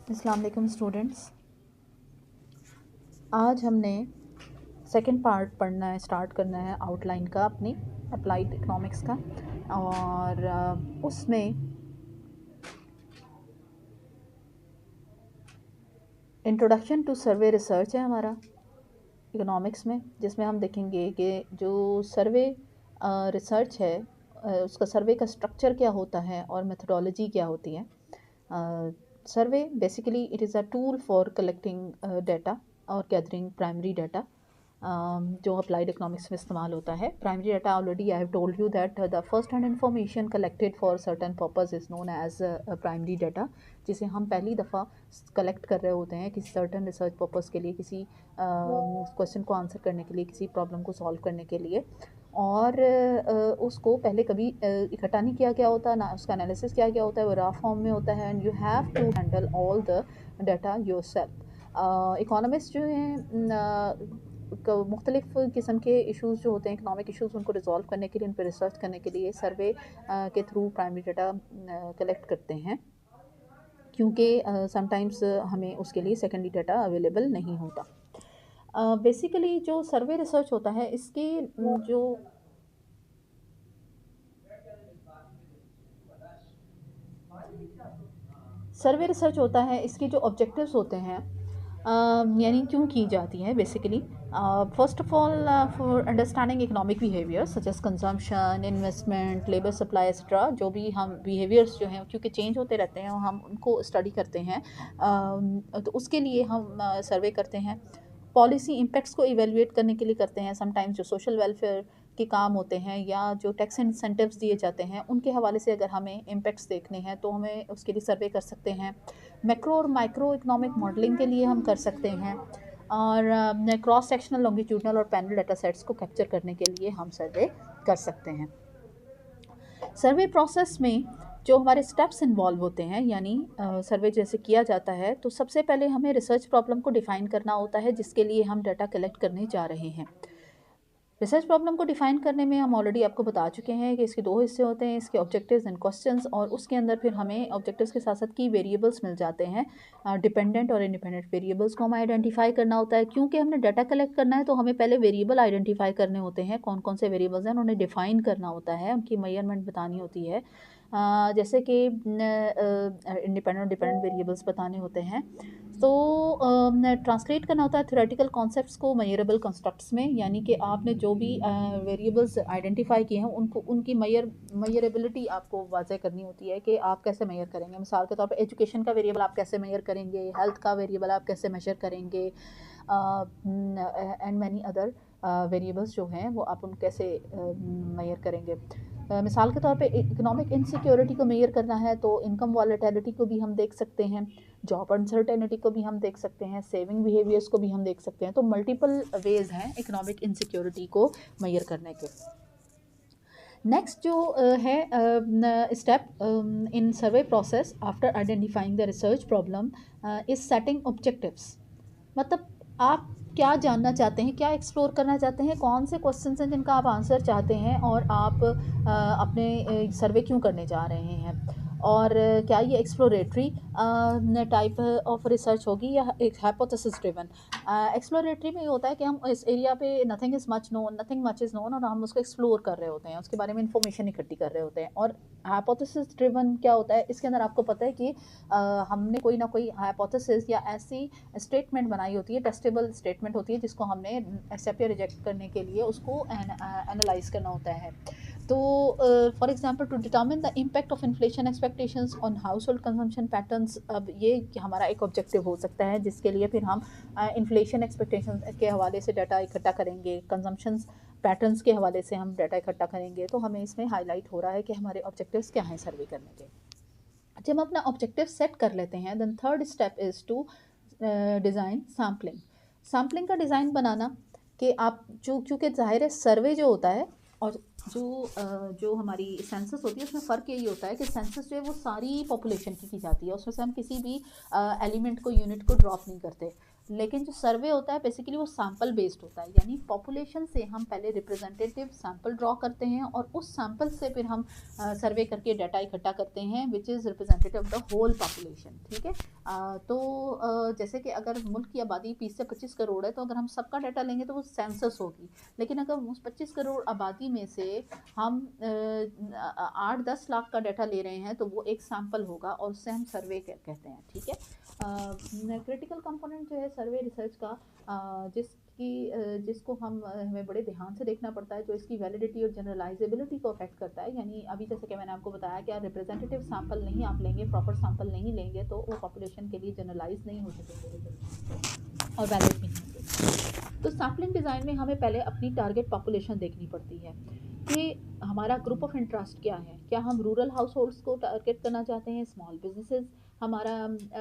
अस्सलाम वालेकुम स्टूडेंट्स। आज हमने सेकंड पार्ट पढ़ना है, स्टार्ट करना है आउटलाइन का अपनी अप्लाइड इकोनॉमिक्स का। और उसमें इंट्रोडक्शन टू सर्वे रिसर्च है हमारा इकोनॉमिक्स में, जिसमें हम देखेंगे कि जो सर्वे रिसर्च है उसका सर्वे का स्ट्रक्चर क्या होता है और मेथडोलॉजी क्या होती है। Survey basically it is a tool for collecting data और गैदरिंग प्राइमरी डाटा जो अप्लाइड इकोनॉमिक्स में इस्तेमाल होता है। Primary data already I have told you that the first hand information collected for certain purpose is known as primary data, जिसे हम पहली दफ़ा कलेक्ट कर रहे होते हैं किसी सर्टन रिसर्च पर्पस के लिए, किसी क्वेश्चन को आंसर करने के लिए, किसी प्रॉब्लम को सॉल्व करने के लिए। और उसको पहले कभी इकट्ठा नहीं किया गया होता, ना उसका एनालिसिस किया गया होता है, वो रॉ फॉर्म में होता है। And you have to handle all the data yourself. Economist जो हैं मुख्तलिफ़ किस्म के इशूज़ जो होते हैं, इकनॉमिक इशूज़, उनको रिजॉल्व करने के लिए, उन पर रिसर्च करने के लिए सर्वे के थ्रू प्राइमरी डाटा कलेक्ट करते हैं, क्योंकि समटाइम्स हमें उसके लिए सेकेंडरी डाटा अवेलेबल नहीं होता। बेसिकली जो सर्वे रिसर्च होता है इसकी जो सर्वे रिसर्च होता है इसके जो ऑब्जेक्टिव्स होते हैं, यानी क्यों की जाती है basically. First of all for understanding economic behaviour such as consumption, investment, labour supply etcetera, जो भी हम बिहेवियर्स जो हैं क्योंकि चेंज होते रहते हैं और हम उनको स्टडी करते हैं, तो उसके लिए हम सर्वे करते हैं। पॉलिसी इम्पेक्ट्स को इवेलुएट करने के लिए करते हैं। समटाइम्स जो सोशल वेलफेयर के काम होते हैं या जो टैक्स इंसेंटिव्स दिए जाते हैं उनके हवाले से अगर हमें इम्पेक्ट्स देखने हैं तो हमें उसके लिए सर्वे कर सकते हैं। मैक्रो और माइक्रो इकोनॉमिक मॉडलिंग के लिए हम कर सकते हैं। और क्रॉस सेक्शनल, लॉन्गिट्यूडनल और पैनल डाटा सेट्स को कैप्चर करने के लिए हम सर्वे कर सकते हैं। सर्वे प्रोसेस में जो हमारे स्टेप्स इन्वॉल्व होते हैं, यानी सर्वे जैसे किया जाता है तो सबसे पहले हमें रिसर्च प्रॉब्लम को डिफ़ाइन करना होता है जिसके लिए हम डाटा कलेक्ट करने जा रहे हैं। रिसर्च प्रॉब्लम को डिफ़ाइन करने में हम ऑलरेडी आपको बता चुके हैं कि इसके दो हिस्से होते हैं, इसके ऑब्जेक्टिव्स एंड क्वेश्चंस, और उसके अंदर फिर हमें ऑब्जेक्टिव्स के साथ साथ की वेरिएबल्स मिल जाते हैं। डिपेंडेंट और इंडिपेंडेंट वेरिएबल्स को हमें आइडेंटिफाई करना होता है। क्योंकि हमने डाटा कलेक्ट करना है तो हमें पहले वेरिएबल आइडेंटिफाई करने होते हैं, कौन कौन से वेरिएबल्स हैं उन्हें डिफ़ाइन करना होता है, उनकी मेजरमेंट बतानी होती है। जैसे कि इंडिपेंडेंट और डिपेंडेंट वेरिएबल्स बताने होते हैं तो ट्रांसलेट करना होता है थ्योरेटिकल कॉन्सेप्ट्स को मेजरेबल कंस्ट्रक्ट्स में, यानी कि आपने जो भी वेरिएबल्स आइडेंटिफाई किए हैं उनको उनकी मेजरेबिलिटी आपको वाज़ह करनी होती है कि आप कैसे मेजर करेंगे। मिसाल के तौर पे एजुकेशन का वेरिएबल आप कैसे मेजर करेंगे, हेल्थ का वेरिएबल आप कैसे मेजर करेंगे, एंड मैनी अदर वेरिएबल्स जो हैं वो आप उन कैसे मेजर करेंगे। मिसाल के तौर पे इकोनॉमिक इनसिक्योरिटी को मेजर करना है तो इनकम वॉलेटिलिटी को भी हम देख सकते हैं, जॉब अनसर्टेनिटी को भी हम देख सकते हैं, सेविंग बिहेवियर्स को भी हम देख सकते हैं। तो मल्टीपल वेज हैं इकोनॉमिक इनसिक्योरिटी को मेजर करने के। नेक्स्ट जो है step in survey process after identifying the research problem is setting objectives. मतलब आप क्या जानना चाहते हैं, क्या एक्सप्लोर करना चाहते हैं, कौन से क्वेश्चंस हैं जिनका आप आंसर चाहते हैं और आप अपने सर्वे क्यों करने जा रहे हैं, और क्या ये एक्सप्लोरेटरी टाइप ऑफ रिसर्च होगी या एक हाइपोथेसिस ड्रिवन। एक्सप्लोरेटरी में ये होता है कि हम इस एरिया पे nothing is much known, nothing much is known, और हम उसको एक्सप्लोर कर रहे होते हैं, उसके बारे में इंफॉर्मेशन इकट्ठी कर रहे होते हैं। और हाइपोथेसिस ड्रिवन क्या होता है, इसके अंदर आपको पता है कि हमने कोई ना कोई हाइपोथेसिस या ऐसी स्टेटमेंट बनाई होती है, टेस्टेबल स्टेटमेंट होती है, जिसको हमने एक्सेप्ट या रिजेक्ट करने के लिए उसको एनालाइज करना होता है। तो for example to determine the impact of inflation expectations on household consumption patterns, अब ये हमारा एक ऑब्जेक्टिव हो सकता है जिसके लिए फिर हम इन्फ्लेशन एक्सपेक्टेशंस के हवाले से डाटा इकट्ठा करेंगे, कंजम्पशन पैटर्न्स के हवाले से हम डाटा इकट्ठा करेंगे। तो हमें इसमें हाईलाइट हो रहा है कि हमारे ऑब्जेक्टिव्स क्या हैं सर्वे करने के। जब हम अपना ऑब्जेक्टिव सेट कर लेते हैं then third step is to design sampling. Sampling का डिज़ाइन बनाना कि आप जो, क्योंकि ज़ाहिर है सर्वे जो होता है और जो हमारी सेंसस होती है उसमें फ़र्क यही होता है कि सेंसस जो है वो सारी पॉपुलेशन की जाती है, उसमें से हम किसी भी एलिमेंट को, यूनिट को ड्रॉप नहीं करते। लेकिन जो सर्वे होता है बेसिकली वो सैंपल बेस्ड होता है, यानी पॉपुलेशन से हम पहले रिप्रेजेंटेटिव सैंपल ड्रॉ करते हैं और उस सैंपल से फिर हम सर्वे करके डाटा इकट्ठा करते हैं which is representative of the whole population. ठीक है, तो जैसे कि अगर मुल्क की आबादी 20 से 25 करोड़ है तो अगर हम सबका डाटा लेंगे तो वो सेंसस होगी, लेकिन अगर उस 25 करोड़ आबादी में से हम 8-10 लाख का डाटा ले रहे हैं तो वो एक सैंपल होगा और उससे हम सर्वे कहते हैं। ठीक है, क्रिटिकल कंपोनेंट जो है सर्वे रिसर्च का, जिसको हमें बड़े ध्यान से देखना पड़ता है, जो इसकी वैलिडिटी और जनरलाइजेबिलिटी को अफेक्ट करता है। यानी अभी जैसे कि मैंने आपको बताया कि रिप्रेजेंटेटिव सैंपल नहीं आप लेंगे, प्रॉपर सैंपल नहीं लेंगे तो वो पॉपुलेशन के लिए जनरलाइज नहीं हो सकेंगे और वैलिड भी नहीं होंगे। तो सैम्पलिंग डिज़ाइन में हमें पहले अपनी टारगेट पॉपुलेशन देखनी पड़ती है कि हमारा ग्रुप ऑफ इंटरेस्ट क्या है। क्या हम रूरल हाउस होल्ड्स को टारगेट करना चाहते हैं, स्मॉल बिजनेसेस हमारा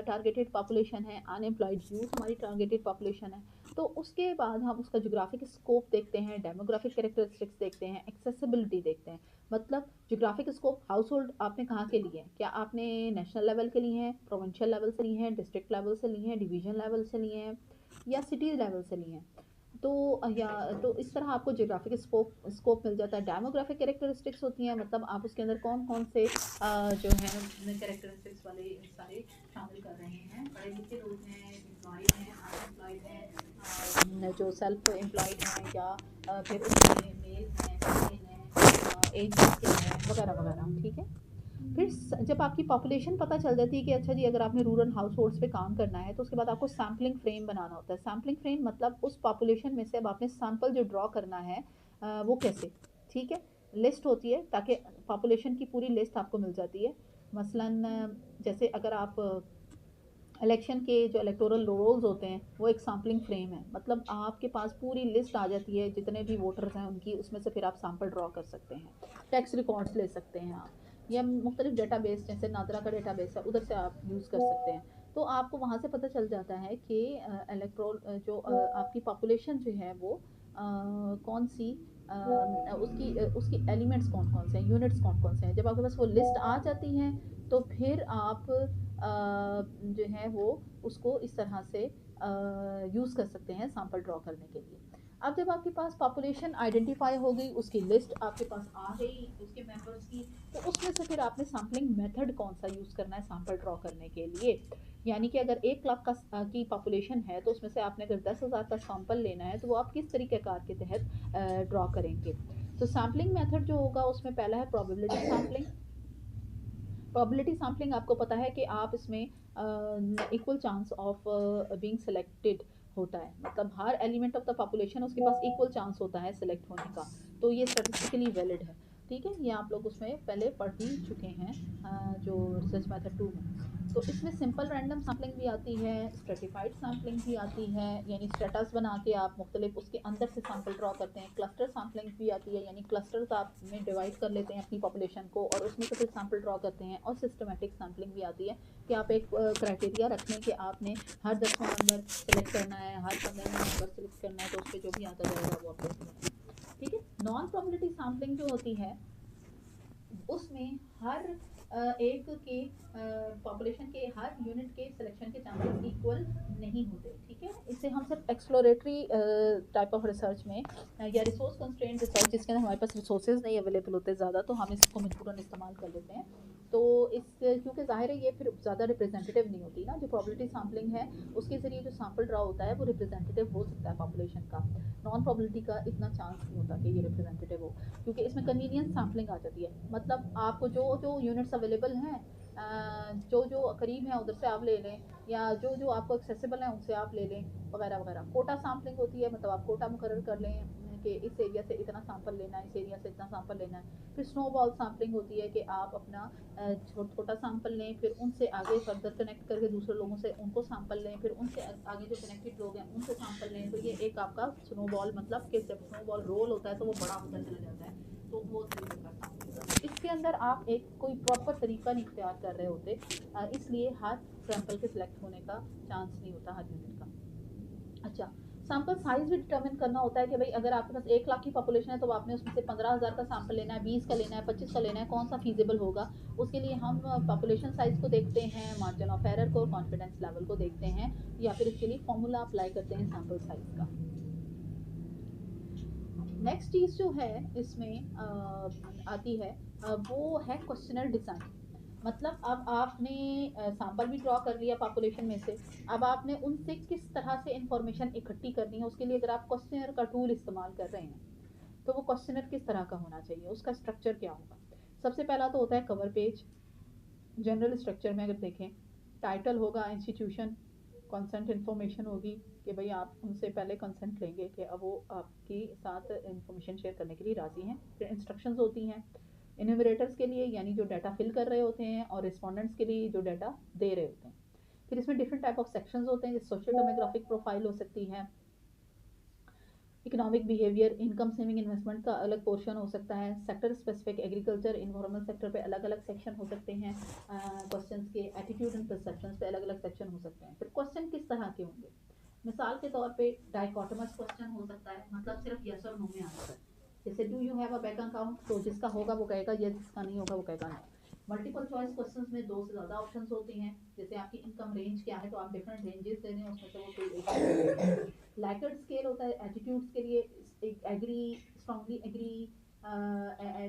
टारगेटेड पॉपुलेशन है, अनएम्प्लॉयड यूथ हमारी टारगेटेड पॉपुलेशन है। तो उसके बाद हम उसका जोग्राफिक स्कोप देखते हैं, डेमोग्राफिक कैरेक्टरिस्टिक्स देखते हैं, एक्सेसिबिलिटी देखते हैं। मतलब जोग्राफिक स्कोप, हाउस होल्ड आपने कहाँ के लिए हैं, क्या आपने नेशनल लेवल के लिए हैं, प्रोविंशियल लेवल से लिए हैं, डिस्ट्रिक्ट लेवल से लिए हैं, डिवीजन लेवल से लिए हैं या सिटी लेवल से लिए हैं। तो तो इस तरह आपको ज्योग्राफिक स्कोप मिल जाता है। डेमोग्राफिक कैरेक्टरिस्टिक्स होती हैं, मतलब आप उसके अंदर कौन कौन से जो है कैरेक्टरिस्टिक्स वाले सारे शामिल कर रहे हैं। पढ़े लिखे लोग हैं, एम्प्लॉयड हैं, अनएम्प्लॉयड हैं, जो सेल्फ एम्प्लॉयड हैं, या फिर उसमें मेल हैं, फीमेल हैं, एज है वगैरह वगैरह। ठीक है, फिर जब आपकी पॉपुलेशन पता चल जाती है कि अच्छा जी अगर आपने रूरल हाउस होल्ड्स पे काम करना है तो उसके बाद आपको सैम्पलिंग फ्रेम बनाना होता है। सैम्पलिंग फ्रेम मतलब उस पॉपुलेशन में से अब आपने सैंपल जो ड्रॉ करना है वो कैसे। ठीक है, लिस्ट होती है ताकि पॉपुलेशन की पूरी लिस्ट आपको मिल जाती है। मसलन जैसे अगर आप इलेक्शन के जो इलेक्टोरल रोल्स होते हैं वो एक सैम्पलिंग फ्रेम है, मतलब आपके पास पूरी लिस्ट आ जाती है जितने भी वोटर्स हैं उनकी, उसमें से फिर आप सैंपल ड्रॉ कर सकते हैं। टैक्स रिकॉर्ड्स ले सकते हैं आप, या मुख्तलिफ डेटाबेस जैसे नादरा का डेटाबेस है उधर से आप यूज़ कर सकते हैं। तो आपको वहाँ से पता चल जाता है कि इलेक्ट्रोल जो आपकी पॉपुलेशन जो है वो कौन सी उसकी एलिमेंट्स कौन कौन से हैं, यूनिट्स कौन कौन से हैं। जब आपके पास वो लिस्ट आ जाती हैं तो फिर आप जो है वो उसको इस तरह से यूज़ कर सकते हैं सैंपल ड्रॉ करने के लिए। अब जब आपके पास पॉपुलेशन आइडेंटिफाई हो गई, उसकी लिस्ट आपके पास आ गई उसके मेंबर्स की, तो उसमें से फिर आपने सैम्पलिंग मेथड कौन सा यूज़ करना है सैंपल ड्रॉ करने के लिए। यानी कि अगर 1 लाख की पॉपुलेशन है तो उसमें से आपने अगर 10,000 का सैंपल लेना है तो वो आप किस तरीक़ेकार के तहत ड्रॉ करेंगे। तो सैम्पलिंग मेथड जो होगा उसमें पहला है प्रोबेबिलिटी सैम्पलिंग। प्रोबेबिलिटी सैम्पलिंग आपको पता है कि आप इसमें equal chance of being selected होता है, मतलब हर एलिमेंट ऑफ द पॉपुलेशन उसके पास इक्वल चांस होता है सिलेक्ट होने का, तो ये स्टैटिस्टिकली वैलिड है। ठीक है, ये आप लोग उसमें पहले पढ़ भी चुके हैं जो रिसर्च मेथड 2 में। तो इसमें सिंपल रैंडम सैम्पलिंग भी आती है, स्ट्रेटिफाइड सैम्पलिंग भी आती है, यानी स्टेटस बना के आप मुख्तलिफ उसके अंदर से सैंपल ड्रॉ करते हैं। क्लस्टर सैम्पलिंग भी आती है, यानी क्लस्टर्स आप में डिवाइड कर लेते हैं अपनी पॉपुलेशन को और उसमें से फिर सैंपल ड्रॉ करते हैं। और सिस्टमेटिक सैम्पलिंग भी आती है कि आप एक क्राइटेरिया रख लें कि आपने हर 10वां नंबर सेलेक्ट करना है, हर 15वां नंबर सेलेक्ट करना है, तो उस पर जो भी आता जाएगा वो आप। ठीक है, नॉन प्रोबेबिलिटी सैम्पलिंग जो होती है उसमें हर एक के पॉपुलेशन के हर यूनिट के सिलेक्शन के चांसेस इक्वल नहीं होते। ठीक है, इसे हम सिर्फ एक्सप्लोरेटरी टाइप ऑफ रिसर्च में या रिसोर्स कंस्ट्रेंट रिसर्च जिसके अंदर हमारे पास रिसोर्सेज नहीं अवेलेबल होते ज़्यादा, तो हम इसको मजबूरन इस्तेमाल कर लेते हैं। तो इस क्योंकि ज़ाहिर है ये फिर ज़्यादा रिप्रेजेंटेटिव नहीं होती ना, जो प्रोबेबिलिटी सैम्पलिंग है उसके ज़रिए जो सैंपल ड्रॉ होता है वो रिप्रेजेंटेटिव हो सकता है पॉपुलेशन का। नॉन प्रोबेबिलिटी का इतना चांस नहीं होता कि ये रिप्रेजेंटेटिव हो, क्योंकि इसमें कन्वीनियंस सैम्पलिंग आ जाती है। मतलब आपको जो जो यूनिट्स अवेलेबल हैं जो जो करीब हैं उधर से आप ले लें, या जो जो आपको एक्सेसिबल हैं उनसे आप ले लें वगैरह वगैरह। कोटा सैम्पलिंग होती है, मतलब आप कोटा मुकर्रर कर लें कि इस एरिया से इतना सैंपल लेना है, इस एरिया से इतना सैंपल लेना है। फिर स्नोबॉल सैम्पलिंग होती है कि आप अपना छोटा सैंपल लें, फिर उनसे आगे फर्दर कनेक्ट करके दूसरे लोगों से उनको सैंपल लें, फिर उनसे आगे जो कनेक्टेड लोग हैं उनसे सैंपल लें। तो ये एक आपका स्नोबॉल, मतलब कि जब स्नोबॉल रोल होता है तो वो बड़ा होता चला जाता है, तो वो तरीके का सैंपलिंग। इसके अंदर आप एक कोई प्रॉपर तरीका नहीं इख्तियार कर रहे होते, इसलिए हर सैंपल के सिलेक्ट होने का चांस नहीं होता हर यूनिट का। अच्छा, सैंपल साइज़ भी डिटरमिन करना होता है कि भाई अगर आपके पास 1 लाख की पॉपुलेशन है तो आपने उसमें से 15,000 का सैंपल लेना है, 20 का लेना है, 25 का लेना है, कौन सा फीजिबल होगा। उसके लिए हम पॉपुलेशन साइज़ को देखते हैं, मार्जिन ऑफ एरर को, कॉन्फिडेंस लेवल को देखते हैं, या फिर इसके लिए फॉर्मूला अप्लाई करते हैं सैंपल साइज़ का। नेक्स्ट चीज़ जो है इसमें आती है वो है क्वेश्चनर डिज़ाइन। मतलब अब आपने सैंपल भी ड्रॉ कर लिया पॉपुलेशन में से, अब आपने उनसे किस तरह से इंफॉर्मेशन इकट्ठी करनी है। उसके लिए अगर आप क्वेश्चनर का टूल इस्तेमाल कर रहे हैं तो वो क्वेश्चनर किस तरह का होना चाहिए, उसका स्ट्रक्चर क्या होगा। सबसे पहला तो होता है कवर पेज। जनरल स्ट्रक्चर में अगर देखें, टाइटल होगा इंस्टीट्यूशन, कंसेंट इन्फॉर्मेशन होगी कि भाई आप उनसे पहले कंसेंट लेंगे कि अब वो आपके साथ इन्फॉर्मेशन शेयर करने के लिए राज़ी हैं। फिर इंस्ट्रक्शंस होती हैं इन्यूमरेटर्स के लिए, यानी जो डाटा फिल कर रहे होते हैं, और रिस्पोंडेंट्स के लिए जो डाटा दे रहे होते हैं। फिर इसमें डिफरेंट टाइप ऑफ सेक्शंस होते हैं, जैसे सोशल डेमोग्राफिक प्रोफाइल हो सकती है, economic behaviour, income saving investment का अलग पोर्शन हो सकता है, sector specific, agriculture environment sector पे अलग अलग सेक्शन हो सकते हैं, क्वेश्चंस के एटीट्यूड एंड परसेप्शंस पे अलग अलग सेक्शन हो सकते हैं। फिर क्वेश्चन किस तरह के होंगे, मिसाल के तौर पे डाइकोटोमस क्वेश्चन हो सकता है, मतलब सिर्फ यस और नो में आंसर। जैसे do you have a bank account, तो जिसका होगा वो कहेगा यस, जिसका नहीं होगा वो कहेगा नो। मल्टीपल चॉइस क्वेश्चंस में 2 से ज़्यादा ऑप्शंस होती हैं, जैसे आपकी इनकम रेंज क्या है तो आप डिफरेंट रेंजेस दे दें, उसमें से वो कोई एक। लाइकेट स्केल होता है एटीट्यूड्स के लिए, agree, strongly agree,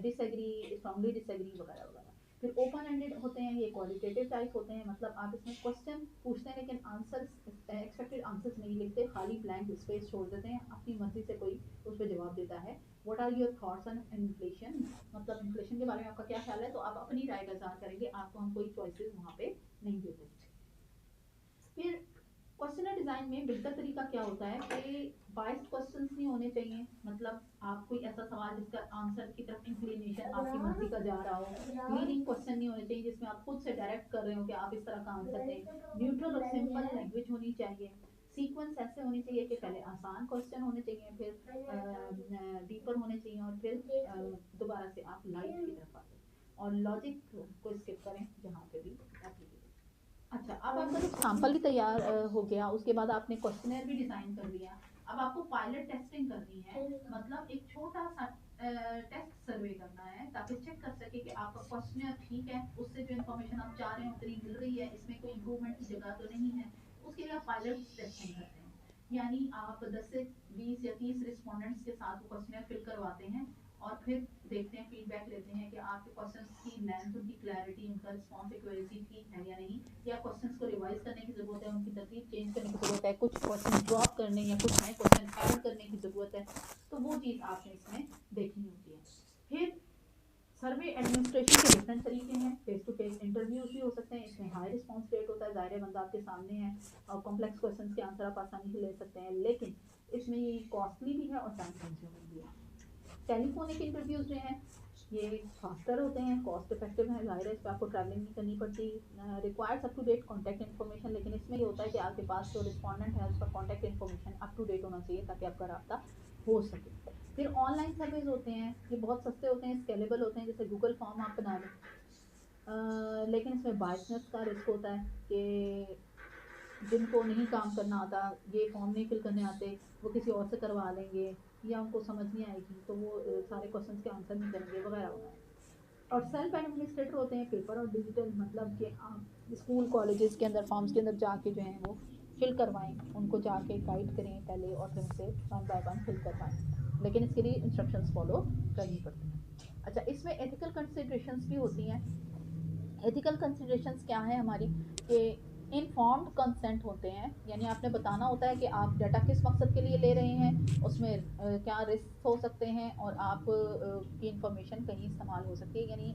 disagree, strongly disagree वगैरह वगैरह। फिर ओपन एंडेड होते हैं, ये क्वालिटेटिव टाइप होते हैं, मतलब आप इसमें क्वेश्चन पूछते हैं लेकिन आंसर्स एक्सपेक्टेड आंसर्स नहीं लिखते, खाली ब्लैंक स्पेस छोड़ देते हैं, अपनी मर्जी से कोई उस पर जवाब देता है। What are your thoughts on inflation, मतलब इन्फ्लेशन के बारे में आपका क्या ख्याल है, तो आप अपनी राय का इज़हार करेंगे, आपको हम कोई चॉइसेस वहाँ पे नहीं देते। फिर क्वेश्चनर डिज़ाइन में बेहतर तरीका क्या होता है कि बाइस्ड क्वेश्चंस नहीं होने चाहिए, मतलब आप कोई ऐसा सवाल जिसका आंसर की तरफ इंक्लिनेशन आपकी मर्जी का जा रहा हो। लीडिंग क्वेश्चन नहीं होने चाहिए जिसमें आप खुद से डायरेक्ट कर रहे हो कि आप इस तरह का आंसर दें। न्यूट्रल और सिंपल लैंग्वेज होनी चाहिए। सीक्वेंस ऐसे होनी चाहिए कि पहले आसान क्वेश्चन होने चाहिए, फिर डीपर होने चाहिए, और फिर दोबारा से आप लाइट की तरफ आते हैं, और लॉजिक को स्किप करें जहाँ पे भी एप्लीकेबल। अच्छा, अब आपका जब सैंपल भी तैयार हो गया, उसके बाद आपने क्वेश्चनर भी डिज़ाइन कर लिया। अब आपको पायलट टेस्टिंग करनी है, मतलब एक छोटा सा टेस्ट सर्वे करना है ताकि चेक कर सके कि आपका क्वेश्चनर ठीक है, उससे जो इन्फॉर्मेशन आप चाह रहे हैं उतनी मिल रही है, इसमें कोई इम्प्रूवमेंट की जगह तो नहीं है। उसके लिए आप पायलट टेस्टिंग करते हैं, यानी आप 10 से 20 या 30 रिस्पोंडेंट्स के साथ वो क्वेश्चनर फिल करवाते हैं, और फिर देखते हैं, फीडबैक लेते हैं कि आपके क्वेश्चंस की लेंथ, उनकी क्लैरिटी, उनका रिस्पॉन्स एक्यूरेसी ठीक है या नहीं, या क्वेश्चंस को रिवाइज करने की ज़रूरत है, उनकी तरतीब चेंज करने की ज़रूरत है, कुछ क्वेश्चन ड्रॉप करने या कुछ नए क्वेश्चन ऐड करने की ज़रूरत है, तो वो चीज़ आपने इसमें देखनी होती है। फिर सर्वे एडमिनिस्ट्रेशन के डिफरेंट तरीके हैं, फेस टू फेस इंटरव्यूज भी हो सकते हैं, इसमें हाई रिस्पॉन्स रेट होता है, ज़ाहिर है बंदा आपके सामने है, और कॉम्प्लेक्स क्वेश्चन के आंसर आप आसानी से ले सकते हैं, लेकिन इसमें ये कॉस्टली भी है और टाइम कंज्यूमिंग भी है। टेलीफोनिक इंटरव्यूज जो हैं ये फास्टर होते हैं, कॉस्ट इफेक्टिव है, जाहिर है इस पर आपको ट्रैवलिंग नहीं करनी पड़ती, requires up to date contact information, लेकिन इसमें ये होता है कि आपके पास जो रिस्पॉन्डेंट है उसका contact information up to date होना चाहिए ताकि आपका रास्ता हो सके। फिर ऑनलाइन सर्वेज होते हैं, ये बहुत सस्ते होते हैं, स्केलेबल होते हैं, जैसे गूगल फॉर्म आप बना लें, लेकिन इसमें बायसनेस का रिस्क होता है कि जिनको नहीं काम करना आता, ये फॉर्म नहीं फिल करने आते, वो किसी और से करवा लेंगे, या उनको समझ नहीं आएगी तो वो सारे क्वेश्चंस के आंसर नहीं करेंगे वगैरह वगैरह। और सेल्फ एडमिनिस्ट्रेटर होते हैं, पेपर और डिजिटल, मतलब कि आप स्कूल कॉलेजेस के अंदर फॉर्म्स के अंदर जाके जो हैं वो फिल करवाएं, उनको जाके गाइड करें पहले, और फिर उनसे वन बाय वन फिल करवाएं, लेकिन इसके लिए इंस्ट्रक्शंस फॉलो करनी पड़ती हैं। अच्छा, इसमें एथिकल कंसिडरेशंस भी होती हैं। एथिकल कंसिडरेशंस क्या है हमारी, कि इनफॉर्म्ड कंसेंट होते हैं, यानी आपने बताना होता है कि आप डाटा किस मकसद के लिए ले रहे हैं, उसमें क्या रिस्क हो सकते हैं, और आप की इंफॉर्मेशन कहीं इस्तेमाल हो सकती है, यानी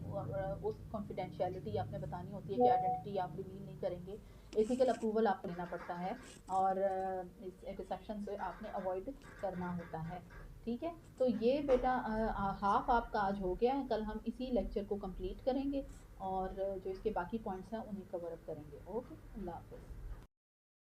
उस कॉन्फिडेंशियलिटी आपने बतानी होती है कि आइडेंटिटी आप रिवील नहीं करेंगे। एथिकल अप्रूवल आपको लेना पड़ता है, और इस डिसेप्शन से आपने अवॉइड करना होता है। ठीक है, तो ये बेटा हाफ आपका आज हो गया है, कल हम इसी लेक्चर को कंप्लीट करेंगे, और जो इसके बाकी पॉइंट्स हैं उन्हें कवर अप करेंगे। ओके, अल्लाह हाफ़िज़।